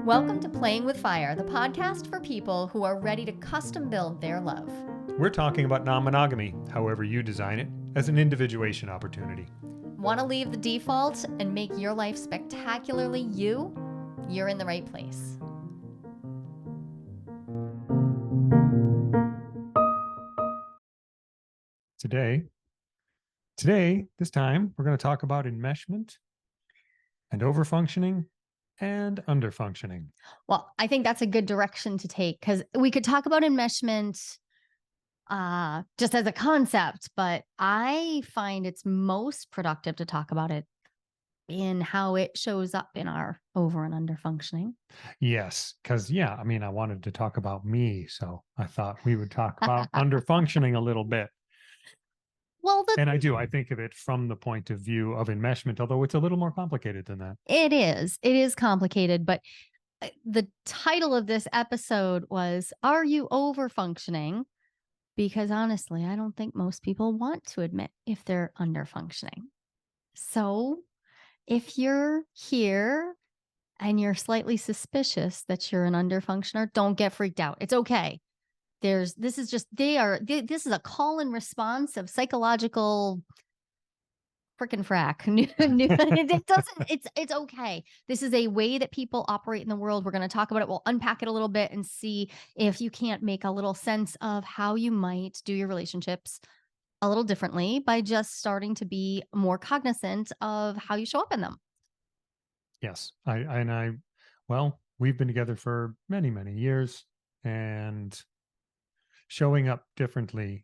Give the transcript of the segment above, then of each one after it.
Welcome to Playing with Fire, the podcast for people who are ready to custom build their love. We're talking about non-monogamy, however you design it, as an individuation opportunity. Want to leave the default and make your life spectacularly you? You're in the right place. This time, we're going to talk about enmeshment and overfunctioning and underfunctioning. Well, I think that's a good direction to take because we could talk about enmeshment just as a concept, but I find it's most productive to talk about it in how it shows up in our over and under functioning. Yes, because I wanted to talk about me, so I thought we would talk about underfunctioning a little bit. Well, and I think of it from the point of view of enmeshment, although it's a little more complicated than that. It is complicated, but the title of this episode was, Are You Overfunctioning? Because honestly, I don't think most people want to admit if they're underfunctioning. So if you're here and you're slightly suspicious that you're an underfunctioner, don't get freaked out. It's okay. This is a call and response of psychological frickin' frack. It's okay. This is a way that people operate in the world. We're going to talk about it. We'll unpack it a little bit and see if you can't make a little sense of how you might do your relationships a little differently by just starting to be more cognizant of how you show up in them. Yes. We've been together for many, many years, and showing up differently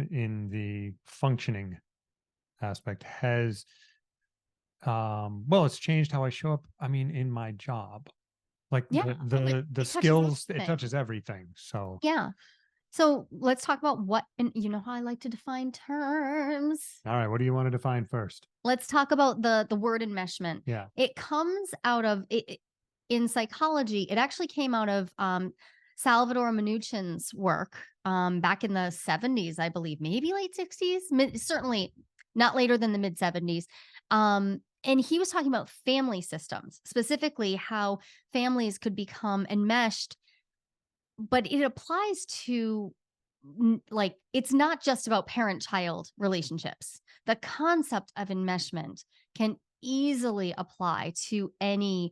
in the functioning aspect has it's changed how I show up. I mean, in my job, like the skills, it touches everything. So yeah. So let's talk about and you know how I like to define terms. All right. What do you want to define first? Let's talk about the word enmeshment. Yeah. It comes out of it in psychology. It actually came out of Salvador Minuchin's work back in the 70s, I believe, maybe late 60s, certainly not later than the mid 70s. And he was talking about family systems, specifically how families could become enmeshed. But it applies to, like, it's not just about parent-child relationships. The concept of enmeshment can easily apply to any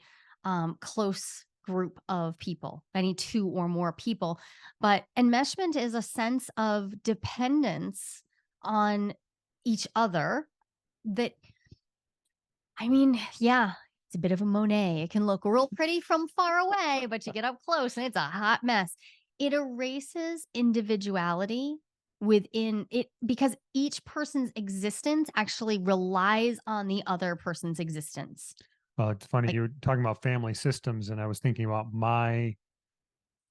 close group of people, any two or more people. But enmeshment is a sense of dependence on each other that, it's a bit of a Monet. It can look real pretty from far away, but you get up close and it's a hot mess. It erases individuality within it because each person's existence actually relies on the other person's existence. Well, it's funny, you were talking about family systems, and I was thinking about my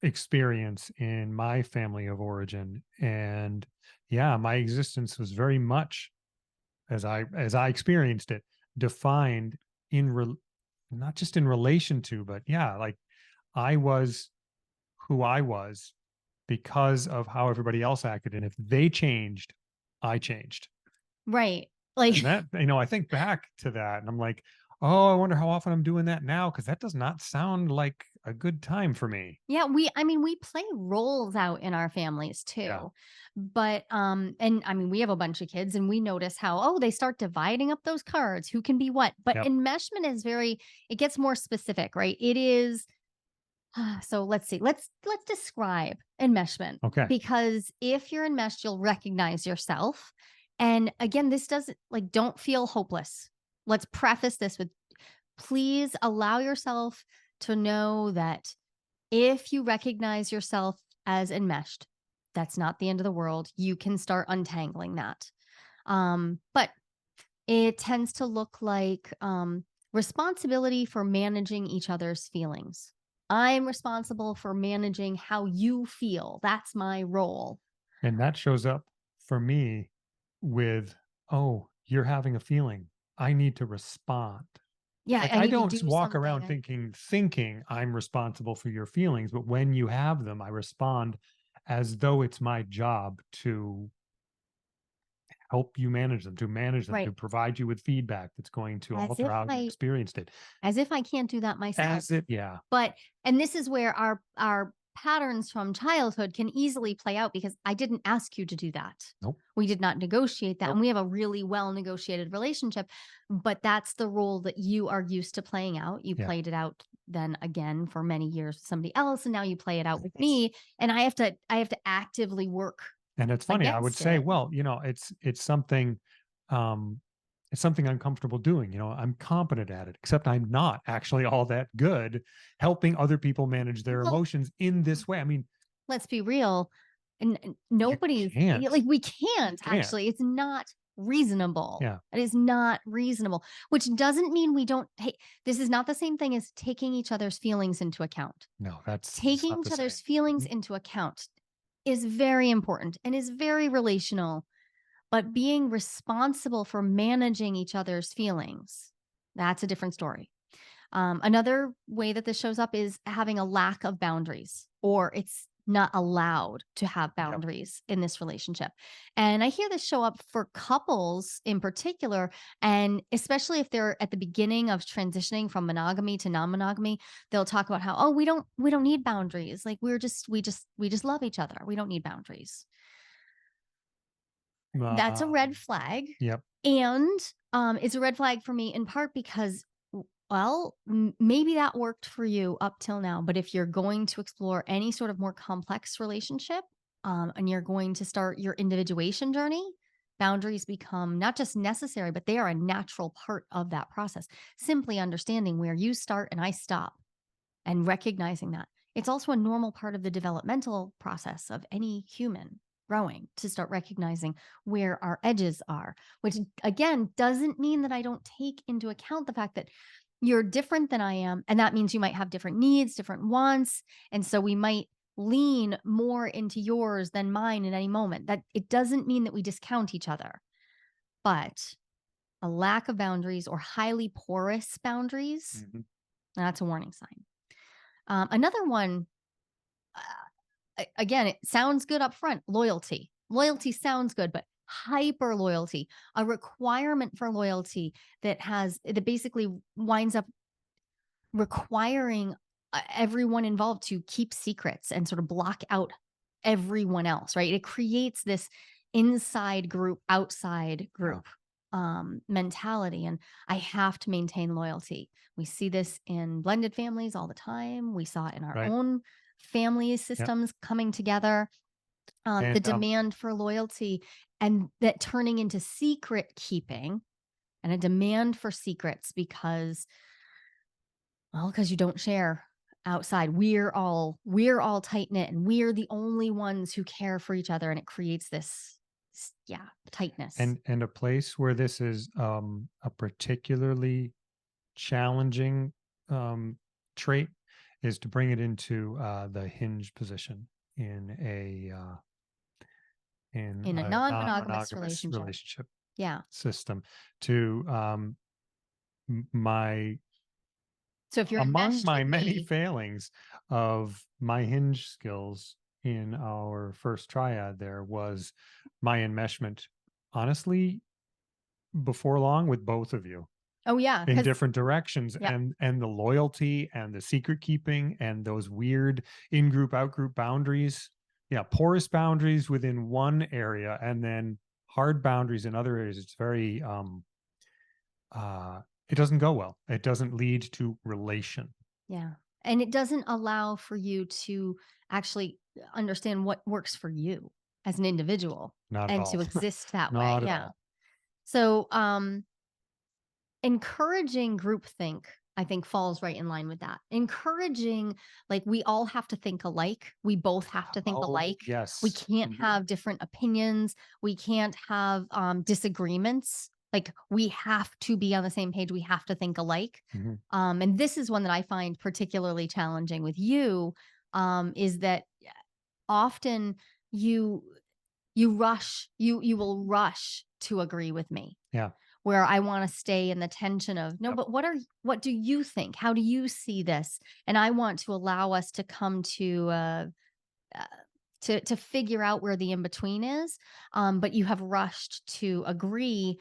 experience in my family of origin. And my existence was very much, as I experienced it, defined not just in relation to, but like I was who I was because of how everybody else acted. And if they changed, I changed. Right. Like and that, I think back to that and I'm like, oh, I wonder how often I'm doing that now, because that does not sound like a good time for me. Yeah, we play roles out in our families too. Yeah. But we have a bunch of kids and we notice how they start dividing up those cards, who can be what. But enmeshment is it gets more specific, right? It is so let's see. Let's describe enmeshment. Okay. Because if you're enmeshed, you'll recognize yourself. And again, this doesn't don't feel hopeless. Let's preface this with, please allow yourself to know that if you recognize yourself as enmeshed, that's not the end of the world. You can start untangling that. But it tends to look like responsibility for managing each other's feelings. I'm responsible for managing how you feel. That's my role. And that shows up for me with, oh, you're having a feeling. I need to respond. Yeah, I don't walk around thinking I'm responsible for your feelings, but when you have them, I respond as though it's my job to help you manage them, to manage them, to Right. provide you with feedback that's going to As alter if how you I experienced it. as if I can't do that myself. As it yeah. But and this is where our patterns from childhood can easily play out because I didn't ask you to do that. Nope. We did not negotiate that. Nope. And we have a really well negotiated relationship, but that's the role that you are used to playing out. You Yeah. played it out then again for many years with somebody else, and now you play it out with me. And I have to actively work And it's funny, I would against say, it. well, um, it's something I'm comfortable doing. I'm competent at it, except I'm not actually all that good helping other people manage their Well, emotions in this way. I mean, let's be real. And you nobody's can't. like we You can't can't. actually. It's not reasonable. Yeah. It is not reasonable, which doesn't mean we don't. Hey, this is not the same thing as taking each other's feelings into account. No, it's Taking not the each other's same. feelings Mhm. into account is very important and is very relational, but being responsible for managing each other's feelings, that's a different story. Another way that this shows up is having a lack of boundaries, or it's not allowed to have Yep. boundaries in this relationship. And I hear this show up for couples in particular, and especially if they're at the beginning of transitioning from monogamy to non-monogamy, they'll talk about how, oh, we don't need boundaries. Like we just love each other. We don't need boundaries. That's a red flag. Yep. And, it's a red flag for me in part because, well, maybe that worked for you up till now, but if you're going to explore any sort of more complex relationship, and you're going to start your individuation journey, boundaries become not just necessary, but they are a natural part of that process. Simply understanding where you start and I stop and recognizing that. It's also a normal part of the developmental process of any human growing to start recognizing where our edges are, which again doesn't mean that I don't take into account the fact that you're different than I am. And that means you might have different needs, different wants. And so we might lean more into yours than mine in any moment. That it doesn't mean that we discount each other, but a lack of boundaries or highly porous boundaries, Mhm. that's a warning sign. Another one, again, it sounds good up front. Loyalty. Loyalty sounds good, but hyper loyalty, a requirement for loyalty that basically winds up requiring everyone involved to keep secrets and sort of block out everyone else, right? It creates this inside group, outside Yeah. group mentality. And I have to maintain loyalty. We see this in blended families all the time. We saw it in our Right. own family Yep. systems coming together. The And demand for loyalty and that turning into secret keeping and a demand for secrets because you don't share outside. We're all tight knit and we're the only ones who care for each other and it creates this tightness. and a place where this is a particularly challenging trait is to bring it into the hinge position in In a a non-monogamous non-monogamous relationship. relationship Yeah. system. To my So if you're among enmeshed my with many me, failings of my hinge skills in our first triad, there was my enmeshment. Honestly, before long with both of you oh yeah, in because different directions, yeah, and the loyalty and the secret keeping and those weird in group out group boundaries, yeah, porous boundaries within one area and then hard boundaries in other areas. It's very uh it doesn't go well. It doesn't lead to relation. yeah. And it doesn't allow for you to actually understand what works for you as an individual Not at and all. to exist that way. Not at Yeah. all. So encouraging groupthink, I think, falls right in line with that. Encouraging, like, we all have to think alike. We both have to think Oh alike. We yes. can't Mhm. have different opinions. We can't have disagreements. Like, we have to be on the same page. We have to think alike. Mhm. And this is one that I find particularly challenging with you, is that often you you will rush to agree with me Yeah. where I want to stay in the tension of no, Yep. but what do you think? How do you see this? And I want to allow us to come to to figure out where the in between is. But you have rushed to agree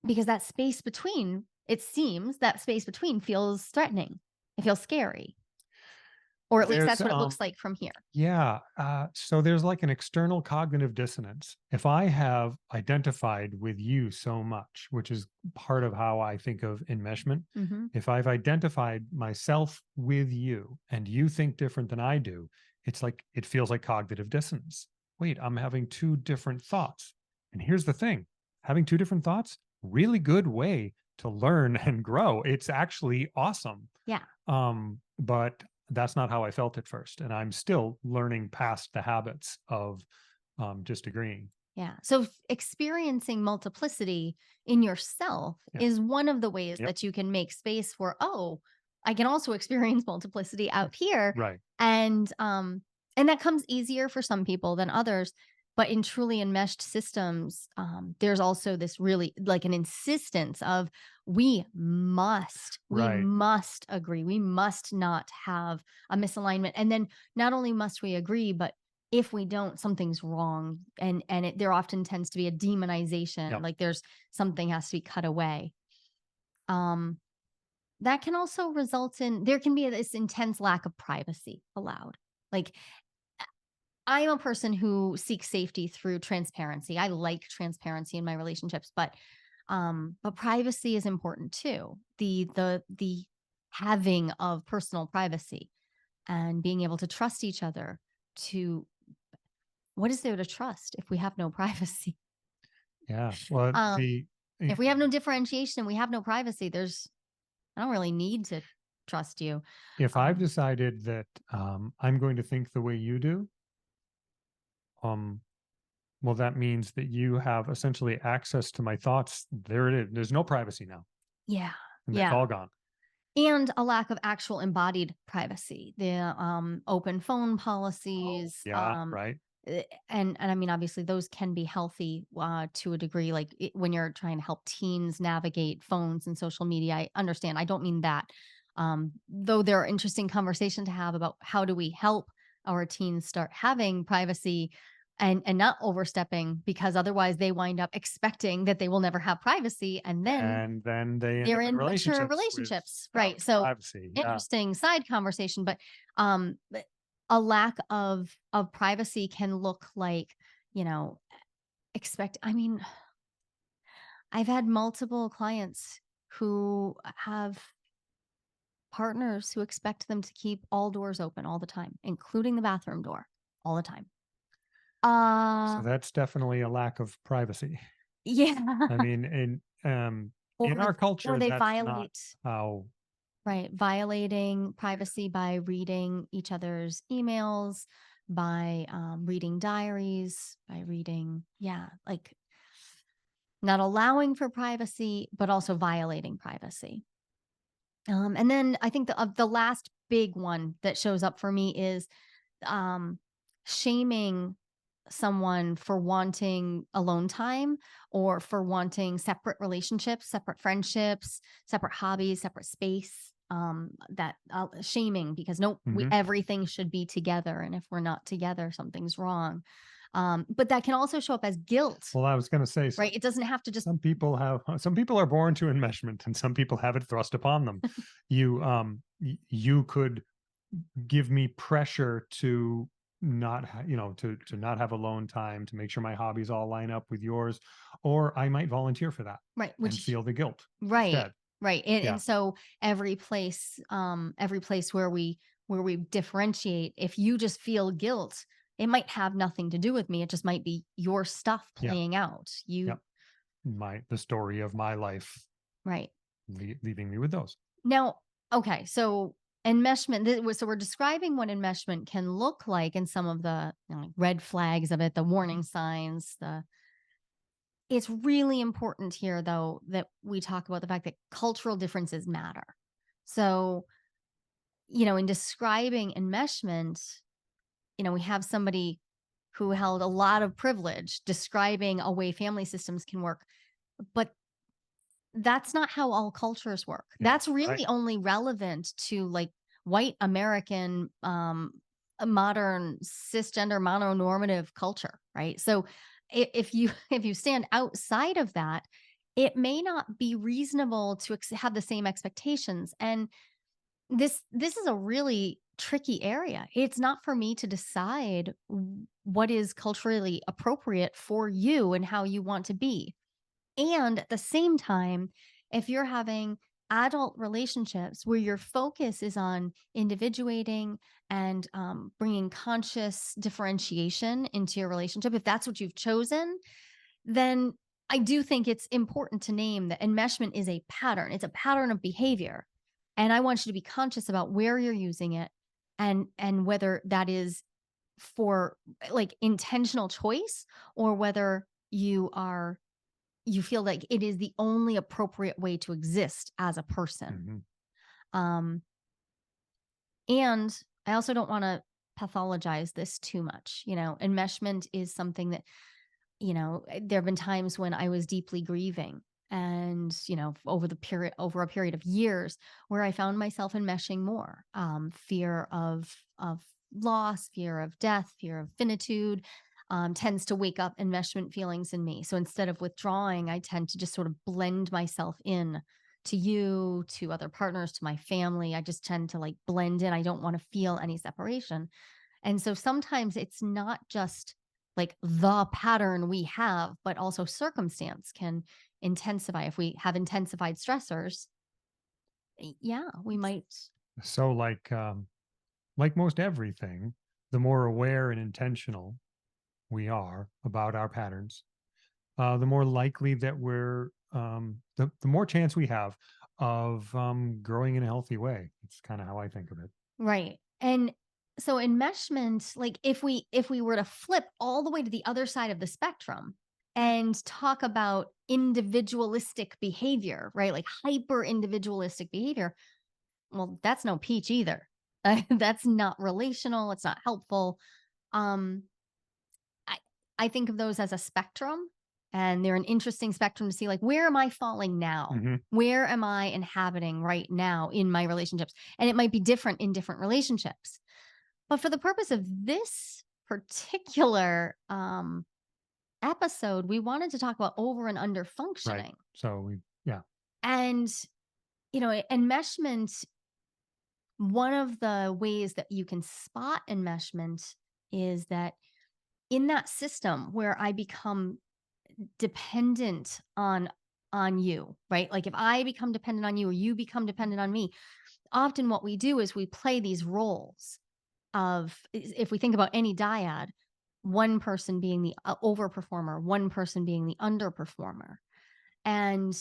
because that space between, it seems that space between feels threatening. It feels scary, or at least There's that's what it looks like from here. Yeah. So there's like an external cognitive dissonance. If I have identified with you so much, which is part of how I think of enmeshment, Mhm. if I've identified myself with you and you think different than I do, it's like it feels like cognitive dissonance. Wait, I'm having two different thoughts. And here's the thing, having two different thoughts, really good way to learn and grow. It's actually awesome. Yeah. But that's not how I felt at first. And I'm still learning past the habits of just agreeing. Yeah. So experiencing multiplicity in yourself Yeah. is one of the ways Yep. that you can make space for, oh, I can also experience multiplicity out here. Right. And that comes easier for some people than others. But in truly enmeshed systems, there's also this really like an insistence of we Right. must agree. We must not have a misalignment. And then not only must we agree, but if we don't, something's wrong. And there often tends to be a demonization, Yep. like there's something has to be cut away. Um, that can also result in there can be this intense lack of privacy allowed. Like I'm a person who seeks safety through transparency. I like transparency in my relationships, but privacy is important too. The having of personal privacy and being able to trust each other to what is there to trust if we have no privacy? Yeah. Well, Um, the eh, if we have no differentiation, we have no privacy. I don't really need to trust you. if I've Um, decided that I'm going to think the way you do, um, well, that means that you have essentially access to my thoughts. There it is. There's no privacy now, yeah, and that's yeah. all gone. And a lack of actual embodied privacy, the open phone Oh, policies, yeah. Right. and I mean, obviously, those can be healthy to a degree. Like when you're trying to help teens navigate phones and social media, I understand. I don't mean that. Though there are interesting conversation to have about how do we help our teens start having privacy and not overstepping because otherwise they wind up expecting that they will never have privacy and then And then they end they're up in in mature relationships without relationships, right? So privacy. Yeah. interesting side conversation, but a lack of privacy can look like, you know, expect I mean, I've had multiple clients who have partners who expect them to keep all doors open all the time, including the bathroom door all the time. So Uh that's definitely a lack of privacy. yeah. I mean, in our Or culture, they that's not violate. how. Right, violating privacy by reading each other's emails, by, reading diaries, by reading yeah, like, not allowing for privacy, but also violating privacy. And then I think the last big one that shows up for me is, um, shaming someone for wanting alone time or for wanting separate relationships, separate friendships, separate hobbies, separate space. That shaming because no, we Mhm. everything should be together, and if we're not together, something's wrong. But that can also show up as guilt, Well, I was going to say right? It doesn't have to just some people are born to enmeshment, and some people have it thrust upon them. You could give me pressure to to not have alone time, to make sure my hobbies all line up with yours, or I might volunteer for that right, and which feel the guilt right, instead. right, and Yeah. so every place where we differentiate, if you just feel guilt, it might have nothing to do with me. It just might be your stuff Yeah. playing out. You Yep. The story of my life right leaving me with those. now. Okay, so enmeshment. So we're describing what enmeshment can look like and some of the like red flags of it, the warning signs. The it's really important here, though, that we talk about the fact that cultural differences matter. So in describing enmeshment, we have somebody who held a lot of privilege describing a way family systems can work. But that's not how all cultures work. Yeah. That's Right. really only relevant to like white American a modern cisgender mononormative culture, right? So if you if you stand outside of that, it may not be reasonable to have the same expectations. And this is a really tricky area. It's not for me to decide what is culturally appropriate for you and how you want to be. And at the same time, if you're having adult relationships where your focus is on individuating and bringing conscious differentiation into your relationship, if that's what you've chosen, then I do think it's important to name that enmeshment is a pattern. It's a pattern of behavior. And I want you to be conscious about where you're using it and whether that is for like intentional choice or whether you feel like it is the only appropriate way to exist as a person. Mhm. Um, and I also don't want to pathologize this too much. Enmeshment is something that, there have been times when I was deeply grieving and, over a period of years where I found myself enmeshing more, fear of loss, fear of death, fear of finitude, tends to wake up enmeshment feelings in me. So instead of withdrawing, I tend to just sort of blend myself in to you, to other partners, to my family. I just tend to like blend in. I don't want to feel any separation. And so sometimes it's not just like the pattern we have, but also circumstance can intensify. If we have intensified stressors, yeah, we might. So like most everything, the more aware and intentional we are about our patterns, the more likely that the more chance we have of growing in a healthy way. It's kind of how I think of it. Right. And so enmeshment, like if we were to flip all the way to the other side of the spectrum and talk about individualistic behavior, right? Like hyper individualistic behavior, well, that's no peach either. That's not relational, it's not helpful. Um I I think of those as a spectrum, and they're an interesting spectrum to see, like, where am I falling now? Hmm. Where am I inhabiting right now in my relationships? And it might be different in different relationships. But for the purpose of this particular episode, we wanted to talk about over and under Right. functioning. So yeah. And, enmeshment, one of the ways that you can spot enmeshment is that in that system where I become dependent on you, right? Like if I become dependent on you or you become dependent on me, often what we do is we play these roles of if we think about any dyad, one person being the overperformer, one person being the underperformer. And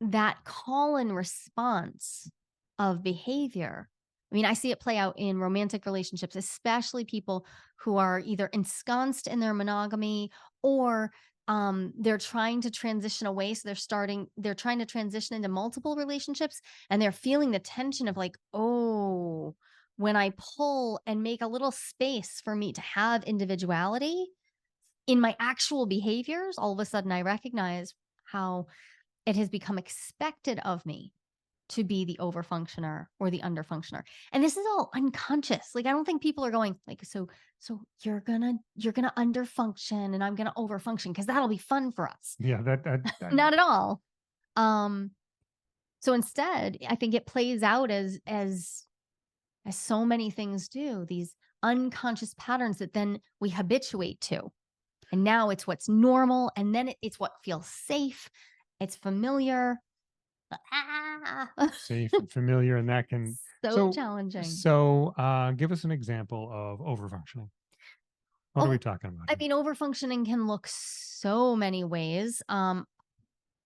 that call and response of behavior. I mean, I see it play out in romantic relationships, especially people who are either ensconced in their monogamy or they're trying to transition away. So they're trying to transition into multiple relationships and they're feeling the tension of like, oh, when I pull and make a little space for me to have individuality in my actual behaviors, all of a sudden I recognize how it has become expected of me to be the overfunctioner or the underfunctioner. And this is all unconscious. Like I don't think people are going like, so you're gonna underfunction and I'm gonna overfunction because that'll be fun for us. Yeah, that Not at all. Um, so instead, I think it plays out as so many things do, these unconscious patterns that then we habituate to. And now it's what's normal, and then it's what feels safe. It's familiar. Ah, safe and familiar, and that can so so challenging. give us an example of overfunctioning. What are Oh, we talking about I here? mean, overfunctioning can look so many ways.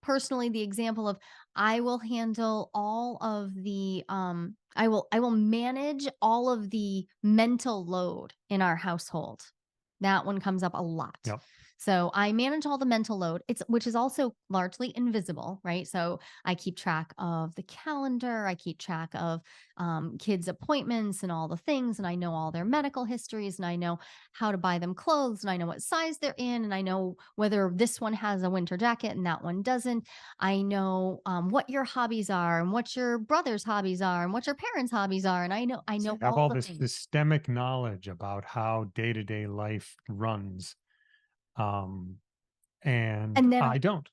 Personally, the example of I will handle all of the I will manage all of the mental load in our household. That one comes up a lot. Yep. So I manage all the mental load. Which is also largely invisible, right? So I keep track of the calendar. I keep track of kids' appointments and all the things, and I know all their medical histories, and I know how to buy them clothes, and I know what size they're in, and I know whether this one has a winter jacket and that one doesn't. I know what your hobbies are, and what your brother's hobbies are, and what your parents' hobbies are, and I So know you have all all the this things. systemic knowledge about how day-to-day life runs. Um, and And then I don't.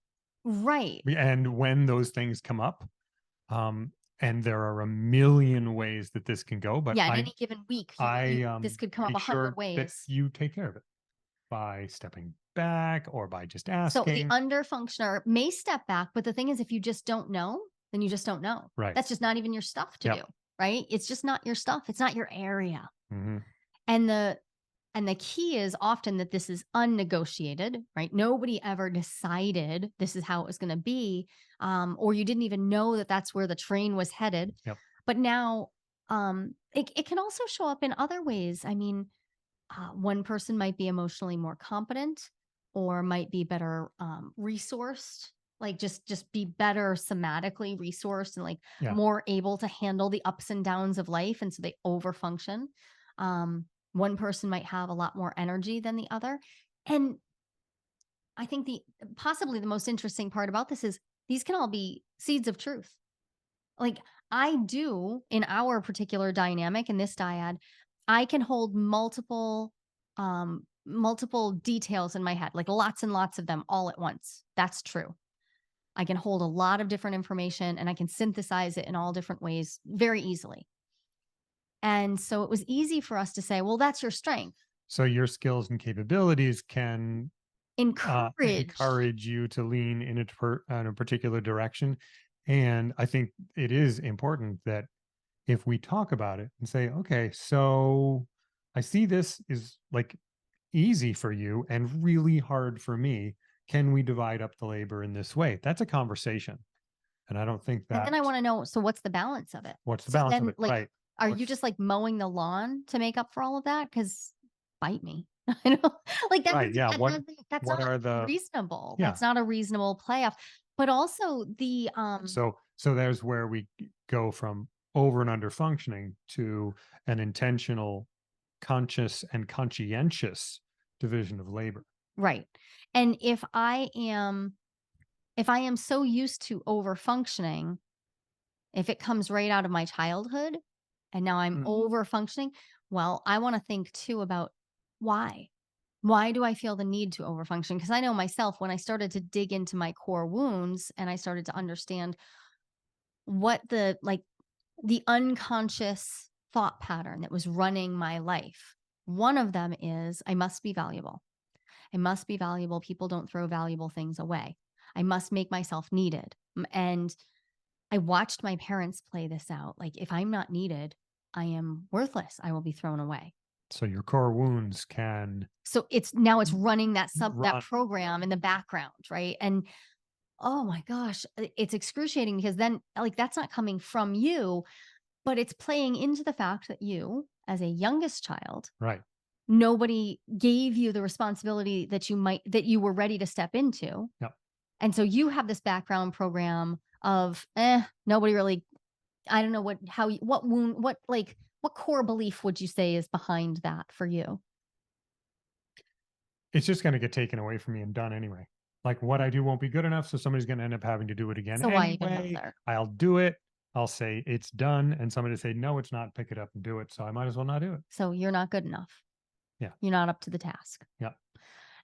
right. And when those things come up, um, and there are a million ways that this can go, but Yeah, in any given week, you I this could come up make 100 sure that ways. you take care of it by stepping back or by just So the asking. underfunctioner may step back, but the thing is if you just don't know, then you just don't know. Right. That's just not even your stuff to do, Yep. right? It's just not your stuff. It's not your area. Hmm. And the key is often that this is unnegotiated, right? Nobody ever decided this is how it was going to be, or you didn't even know that that's where the train was headed. Yep. But now, it can also show up in other ways. I mean, one person might be emotionally more competent, or might be better resourced, like just be better somatically resourced, and like Yeah. more able to handle the ups and downs of life, and so they overfunction. One person might have a lot more energy than the other. And I think the possibly the most interesting part about this is these can all be seeds of truth. Like, I do in our particular dynamic in this dyad, I can hold multiple details in my head, like lots and lots of them all at once. That's true. I can hold a lot of different information, and I can synthesize it in all different ways very easily. And so it was easy for us to say, well, that's your strength. So your skills and capabilities can Encourage. encourage you to lean in a particular direction. And I think it is important that if we talk about it and say, okay, so I see this is like easy for you and really hard for me. Can we divide up the labor in this way? That's a conversation. And I don't think And that then I want to know, so what's the balance of it? what's the So balance of then, it? like, Right. are you What's just like mowing the lawn to make up for all of that? Because bite me. I know, like right. Yeah. that's What not are the reasonable. yeah. That's not a reasonable playoff. But also the So there's where we go from over and under functioning to an intentional, conscious and conscientious division of labor. right. And if I am so used to over functioning, if it comes right out of my childhood and now I'm Mm. over functioning, well, I want to think too about why. Why do I feel the need to overfunction? Because I know myself, when I started to dig into my core wounds and I started to understand what the unconscious thought pattern that was running my life. One of them is I must be valuable. I must be valuable. People don't throw valuable things away. I must make myself needed. And I watched my parents play this out. Like, if I'm not needed, I am worthless. I will be thrown away. So your core wounds can So it's running that run. program in the background, right? And oh my gosh, it's excruciating because then like that's not coming from you, but it's playing into the fact that you, as a youngest child, Right. nobody gave you the responsibility that you were ready to step into. Yep. And so you have this background program of nobody really, I don't know what wound, what core belief would you say is behind that for you? It's just going to get taken away from me and done anyway. Like what I do won't be good enough. So somebody's going to end up having to do it again So why even anyway. bother? I'll do it. I'll say it's done. And somebody say, no, it's not. Pick it up and do it. So I might as well not do it. So you're not good enough. Yeah. You're not up to the task. Yeah.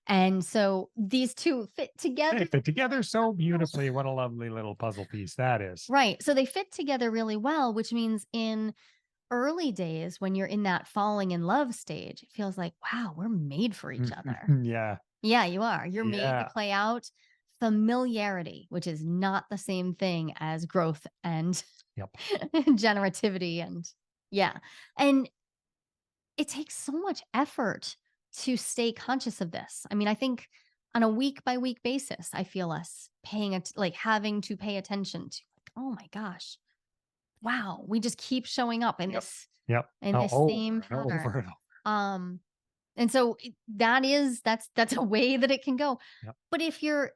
And so these two fit together. They fit together so beautifully. What a lovely little puzzle piece that is. Right. So they fit together really well, which means in early days when you're in that falling in love stage, it feels like, wow, we're made for each other. Yeah. Yeah, you are. You're made to Yeah. play out familiarity, which is not the same thing as growth and Yep. generativity. And yeah. And it takes so much effort to stay conscious of this. I mean, I think on a week by week basis, I feel us paying it, like having to pay attention to, like, oh my gosh, wow, we just keep showing up Yep. Yep. in Oh, this over same and over pattern. and over. Um, And so that's a way that it can go. Yep. But I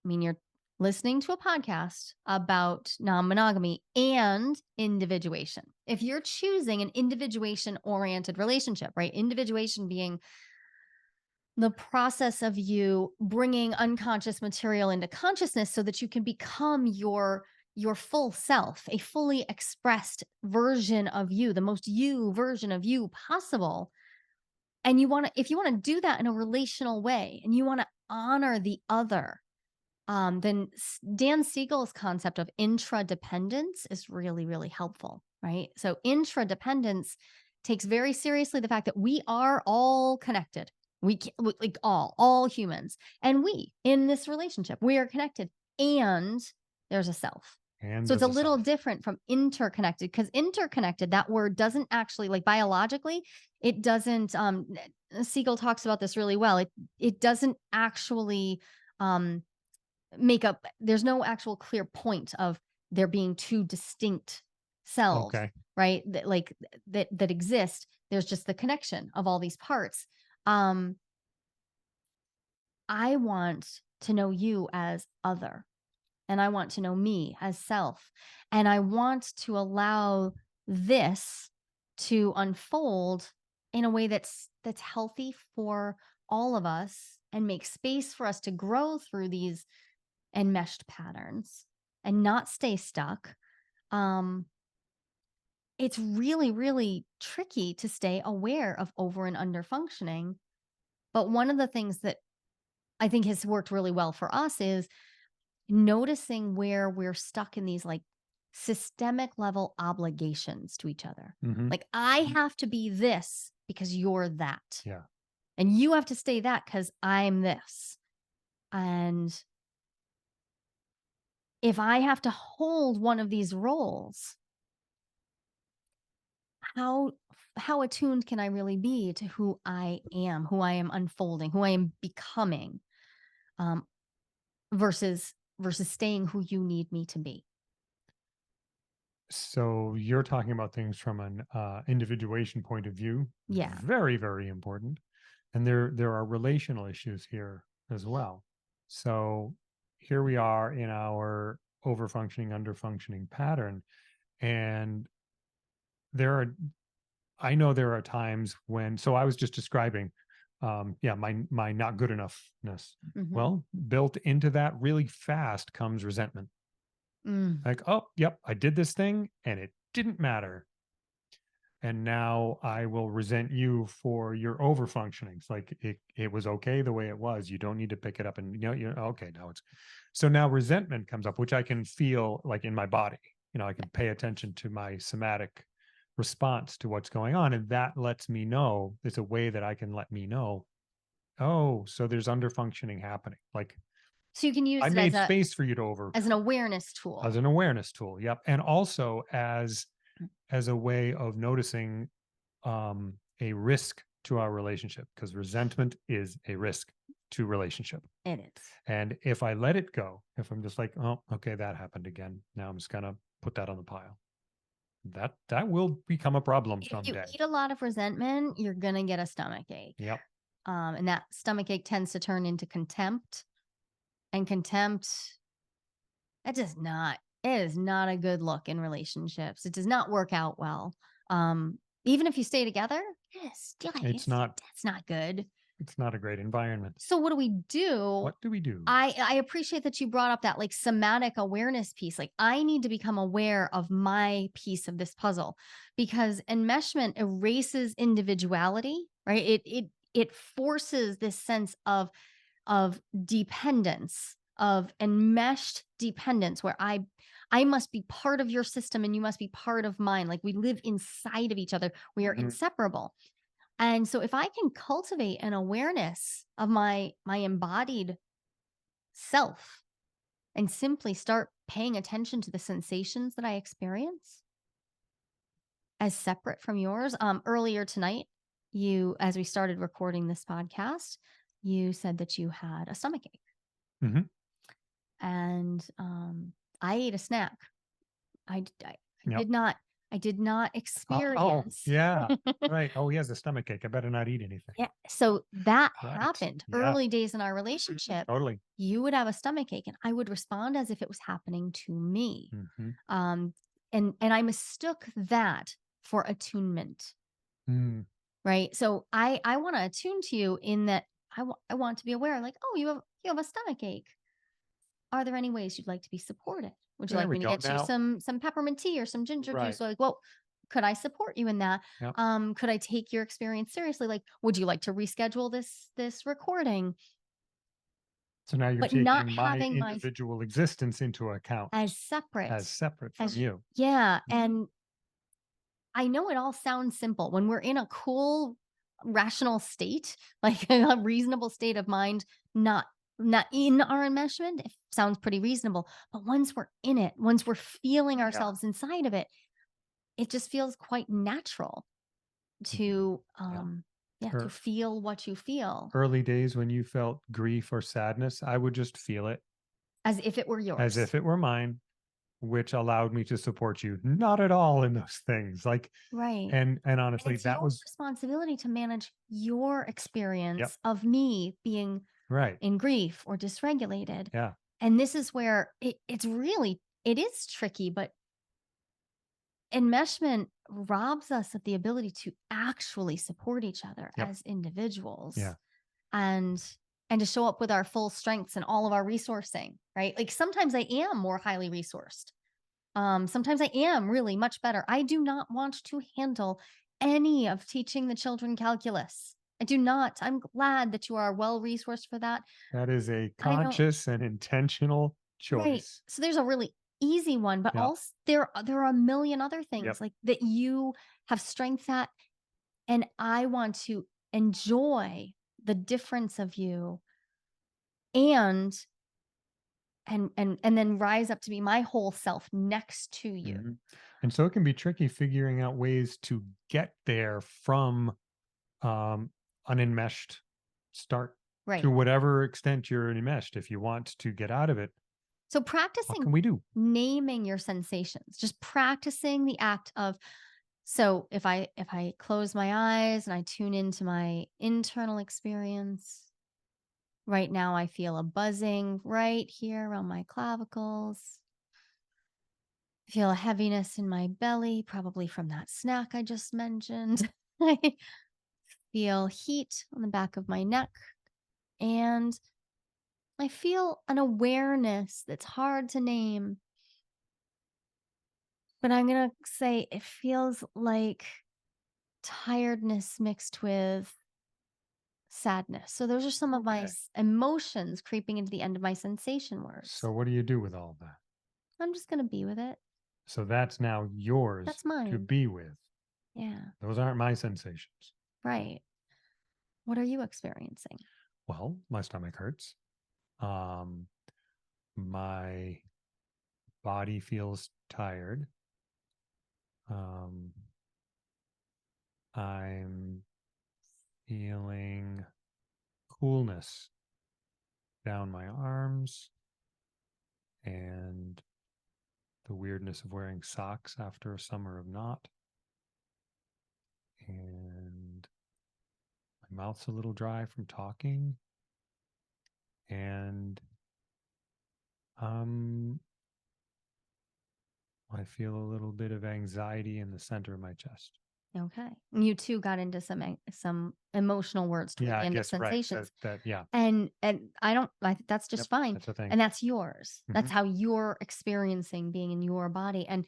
mean, you're listening to a podcast about non-monogamy and individuation. If you're choosing an individuation oriented relationship, right? Individuation being the process of you bringing unconscious material into consciousness so that you can become your full self, a fully expressed version of you, the most you version of you possible. And if you want to do that in a relational way and you want to honor the other, then Dan Siegel's concept of intradependence is really, really helpful, right? So intradependence takes very seriously the fact that we are all connected. Like all humans, and we in this relationship, we are connected, and there's a self. And So it's a there's a little self. different from interconnected, because interconnected, that word doesn't actually, like, biologically, it doesn't. Siegel talks about this really well. It doesn't actually um, make up. There's no actual clear point of there being two distinct selves, Okay. right? That exist. There's just the connection of all these parts. Um, I want to know you as other, and I want to know me as self, and I want to allow this to unfold in a way that's healthy for all of us and make space for us to grow through these enmeshed patterns and not stay stuck. Um, it's really, really tricky to stay aware of over and under functioning. But one of the things that I think has worked really well for us is noticing where we're stuck in these, like, systemic level obligations to each other. Hmm. Like, I have to be this because you're that. Yeah. And you have to stay that because I'm this. And if I have to hold one of these roles, how how attuned can I really be to who I am, who I am unfolding, who I am becoming, um, versus staying who you need me to be? So you're talking about things from an individuation point of view. Yeah. Very, very important. And there are relational issues here as well. So here we are in our over functioning, under functioning pattern. And there are, I know there are times when, so I was just describing, yeah, my not good enoughness. Mhm. Well, built into that really fast comes resentment. Mm. Like, oh, yep, I did this thing and it didn't matter. And now I will resent you for your over functioning. It's like it was okay the way it was. You don't need to pick it up and okay, now it's so now resentment comes up, which I can feel like in my body. I can pay attention to my somatic response to what's going on. And that lets me know, it's a way that I can let me know, oh, so there's under functioning happening. Like So you can use I it made space for you to as an awareness tool. as an awareness tool. Yep. And also as a way of noticing a risk to our relationship, because resentment is a risk to relationship. It is. And if I let it go, if I'm just like, oh, okay, that happened again. Now I'm just gonna put that on the pile. That will become a problem If you someday. eat a lot of resentment, you're gonna get a stomach ache. Yep. And that stomach ache tends to turn into contempt. And contempt, it is not a good look in relationships. It does not work out well. Even if you stay together, that's not good. It's not a great environment. So what do we do? What do we do? I appreciate that you brought up that, like, somatic awareness piece. Like, I need to become aware of my piece of this puzzle, because enmeshment erases individuality, right? It forces this sense of dependence, of enmeshed dependence, where I must be part of your system and you must be part of mine. Like, we live inside of each other. We are Mhm. inseparable. And so if I can cultivate an awareness of my embodied self and simply start paying attention to the sensations that I experience as separate from yours. Earlier tonight, as we started recording this podcast, you said that you had a stomach ache, Mhm. and I ate a snack. I Yep. did not I did not Oh, experience. yeah. Right. Oh, he has a stomach ache. I better not eat anything. Yeah. So that Right. happened Yeah. early days in our relationship. Totally. You would have a stomach ache and I would respond as if it was happening to me. Hmm. Um, and I mistook that for attunement, Mm, right? So I want to attune to you in that I want to be aware, like, oh, you have a stomach ache. Are there any ways you'd like to be supported? Would you there like we me to go. get you Now, some peppermint tea or some ginger right. juice? Like, well, could I support you in that? Yep. Could I take your experience seriously? Like, would you like to reschedule this recording? So now you're But not taking my having my individual existence into account as separate as separate from as you. yeah, Mhm. and I know it all sounds simple when we're in a cool, rational state, like a reasonable state of mind, not not in our enmeshment. It sounds pretty reasonable, but once we're in it, once we're feeling Yeah. ourselves inside of it, it just feels quite natural Mhm. to Yeah. yeah, to Er, feel what you feel Early days when you felt grief or sadness, I would just feel it as if it were as yours. if it were mine, which allowed me to support you. Not at all in those things. Like, Right. and And honestly, it's that your was, responsibility to manage your yep. experience of me being Right. in grief or dysregulated. Yeah. And this is where it's really it is tricky, but enmeshment robs us of the ability to actually support each other Yep. as individuals Yeah. and and to show up with our full strengths and all of our resourcing, right? Like sometimes I am more highly resourced. Sometimes I am really much better. I do not want to handle any of teaching the children calculus. I do not. I'm glad that you are well resourced for that. That is a I don't conscious and intentional right. choice. So there's a really easy one, but Yep. also there are a million other things Yep. like that you have strength at, and I want to enjoy the difference of you and and then rise up to be my whole self next to you. Mhm. And so it can be tricky figuring out ways to get there from um, an enmeshed start to Right. whatever extent you're enmeshed. If you want to get out of it, So what practicing can we do? naming your sensations, just practicing the act of so if I close my eyes and I tune into my internal experience, right now I feel a buzzing right here around my clavicles. I feel a heaviness in my belly, probably from that snack I just mentioned. I feel heat on the back of my neck and I feel an awareness that's hard to name, but I'm going to say it feels like tiredness mixed with sadness. So those are some of my Okay. emotions creeping into the end of my sensation words. So what do you do with all that? I'm just going to be with it. So that's now yours That's to mine. be with. Yeah. Those aren't my sensations. Right. What are you experiencing? Well, my stomach hurts. Um, my body feels tired. Um, I'm feeling coolness down my arms and the weirdness of wearing socks after a summer of not. And my mouth's a little dry from talking. And um, I feel a little bit of anxiety in the center of my chest. Okay. You too got into some emotional words toward Yeah, the I end of guess right. sensations. Yeah. And I don't I think that's Yep, just fine. that's a thing. And that's yours. Hmm. That's how you're experiencing being in your body. And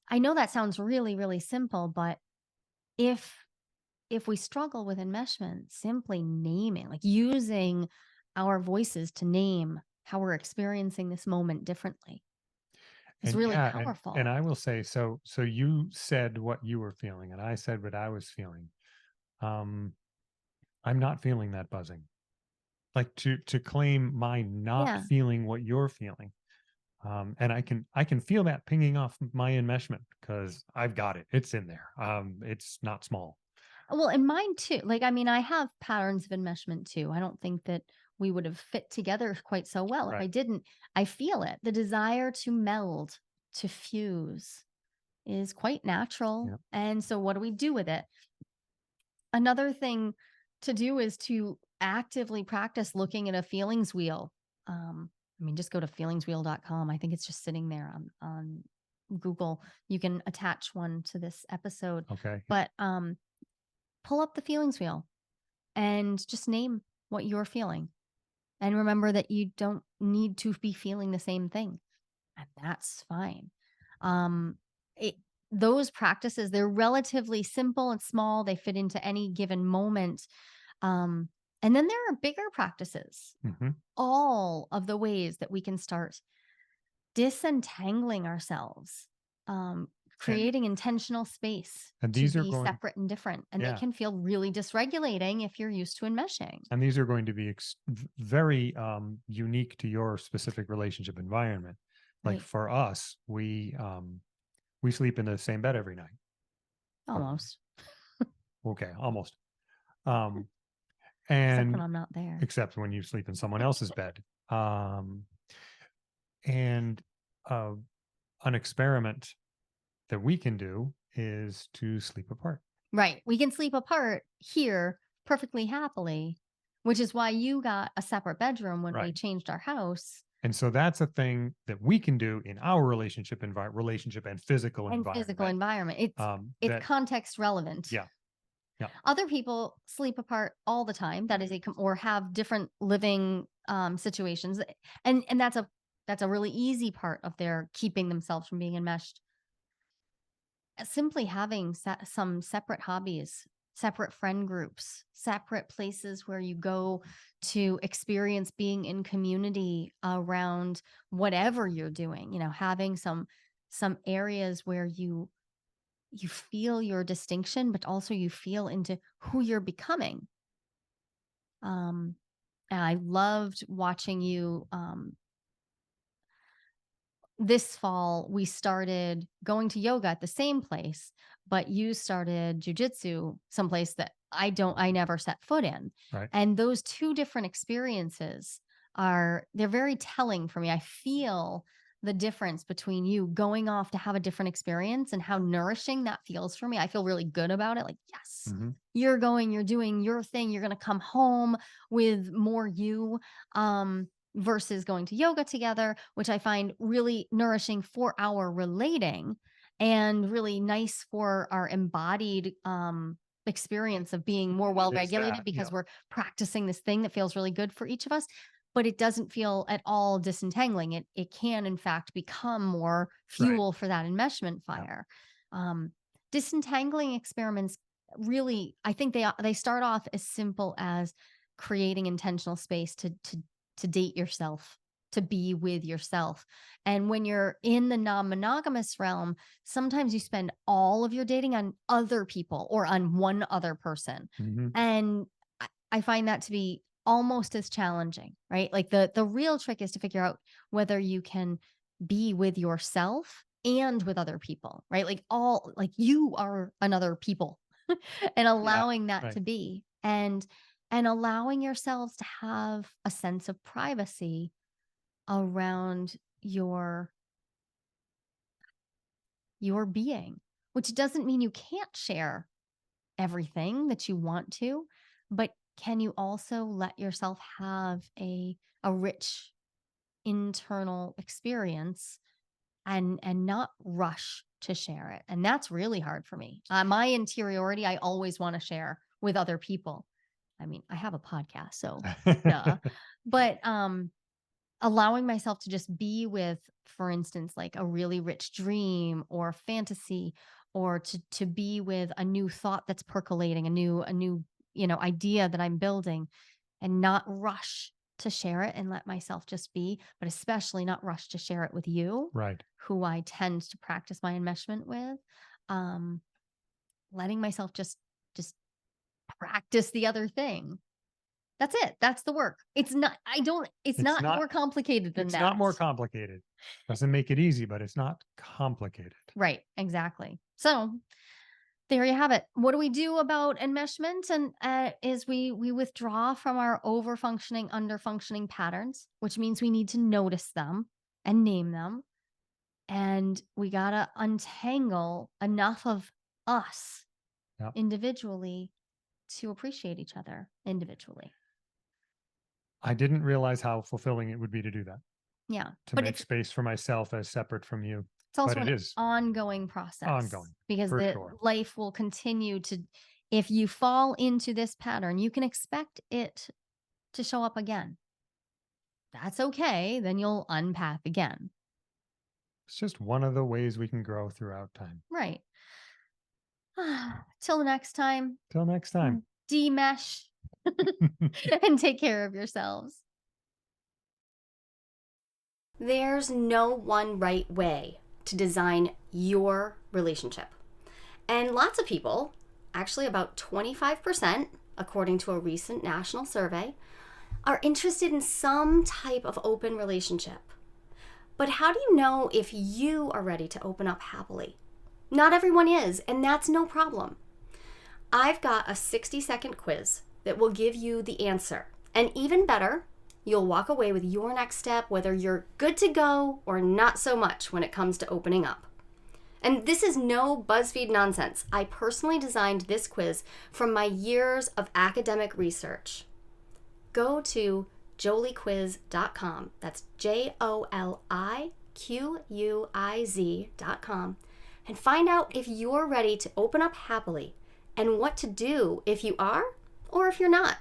I know that sounds really, really simple, but if if we struggle with enmeshment, simply naming, like using our voices to name how we're experiencing this moment differently is And really yeah, and powerful. I will say, so you said what you were feeling, and I said what I was feeling. Um, I'm not feeling that buzzing. Like to claim my not Yeah. feeling what you're feeling. And I can feel that pinging off my enmeshment because I've got it. It's in there. It's not small. Well, and mine too. Like, I mean, I have patterns of enmeshment too. I don't think that we would have fit together quite so well if I Right. didn't. I feel it. The desire to meld, to fuse is quite natural. Yeah. And so what do we do with it? Another thing to do is to actively practice looking at a feelings wheel. Just go to feelingswheel.com. I think it's just sitting there on Google. You can attach one to this episode, Okay. but pull up the feelings wheel and just name what you're feeling. And remember that you don't need to be feeling the same thing, and that's fine. Um, it, those practices, they're relatively simple and small. They fit into any given moment. Um, and then there are bigger practices, Hmm. all of the ways that we can start disentangling ourselves, And creating intentional space and to these are be going, separate and different. And they yeah, can feel really dysregulating if you're used to enmeshing. and these are going to be very unique to your specific relationship environment. Like Right. for us, we sleep in the same bed every night. Almost. Okay, almost. Um, Except when and I'm not there. except when you sleep in someone else's bed. Um, and uh, an experiment that we can do is to sleep apart. Right. We can sleep apart here perfectly happily, which is why you got a separate bedroom when we Right. changed our house And so that's a thing that we can do in our relationship and physical and physical environment. environment. It's That context relevant. Yeah, yeah, Other people sleep apart all the time. That is or have different living situations. And that's a really easy part of their keeping themselves from being enmeshed. Simply having some separate hobbies, separate friend groups, separate places where you go to experience being in community around whatever you're doing, having some areas where you feel your distinction, but also you feel into who you're becoming. And I loved watching you. This fall, we started going to yoga at the same place, but you started jujitsu someplace that I never set foot in. right. And those two different experiences they're very telling for me. I feel the difference between you going off to have a different experience and how nourishing that feels for me. I feel really good about it. Like, yes, Hmm. you're doing your thing. You're going to come home with more you. Versus going to yoga together, which I find really nourishing for our relating and really nice for our embodied experience of being more well It is that. regulated because Yeah. we're practicing this thing that feels really good for each of us. But it doesn't feel at all disentangling. It can, in fact, become more Right. fuel for that enmeshment Yeah. fire. Um, Disentangling experiments really, I think they start off as simple as creating intentional space to date yourself, to be with yourself. And when you're in the non-monogamous realm, sometimes you spend all of your dating on other people or on one other person. Hmm. And I find that to be almost as challenging, right? Like the real trick is to figure out whether you can be with yourself and with other people, right? Like you are another people and Yeah. allowing that Right. to be. And allowing yourselves to have a sense of privacy around your being, which doesn't mean you can't share everything that you want to, but can you also let yourself have a rich internal experience and not rush to share it? And that's really hard for me. My interiority, I always want to share with other people. I mean, I have a podcast, so duh. But allowing myself to just be with, for instance, like a really rich dream or fantasy, or to be with a new thought that's percolating, a new idea that I'm building, and not rush to share it and let myself just be, but especially not rush to share it with you, Right. who I tend to practice my enmeshment with. Um, Letting myself just practice the other thing. That's it. That's the work. It's It's not not. more complicated than It's not that. more complicated. Doesn't make it easy, but it's not complicated. Right, exactly. So there you have it. What do we do about enmeshment? And is we withdraw from our over functioning, under functioning patterns, which means we need to notice them and name them and And we got to untangle enough of us Yep. individually to appreciate each other individually. I didn't realize how fulfilling it would be to do that, Yeah. to But make space for myself as separate from you. it's But also it an is ongoing process ongoing, because for the sure. life will continue to, if you fall into this pattern, you can expect it to show up again. That's okay. Then you'll unpath again. It's just one of the ways we can grow throughout time. Right. Till next time, Till next time. demesh and take care of yourselves. There's no one right way to design your relationship. And lots of people, actually about 25%, according to a recent national survey, are interested in some type of open relationship. But how do you know if you are ready to open up happily? Not everyone is, and that's no problem. I've got a 60-second quiz that will give you the answer. And even better, you'll walk away with your next step, whether you're good to go or not so much when it comes to opening up. And this is no BuzzFeed nonsense. I personally designed this quiz from my years of academic research. Go to joliequiz.com. That's JOLIQUIZ.com. And find out if you're ready to open up happily and what to do if you are or if you're not.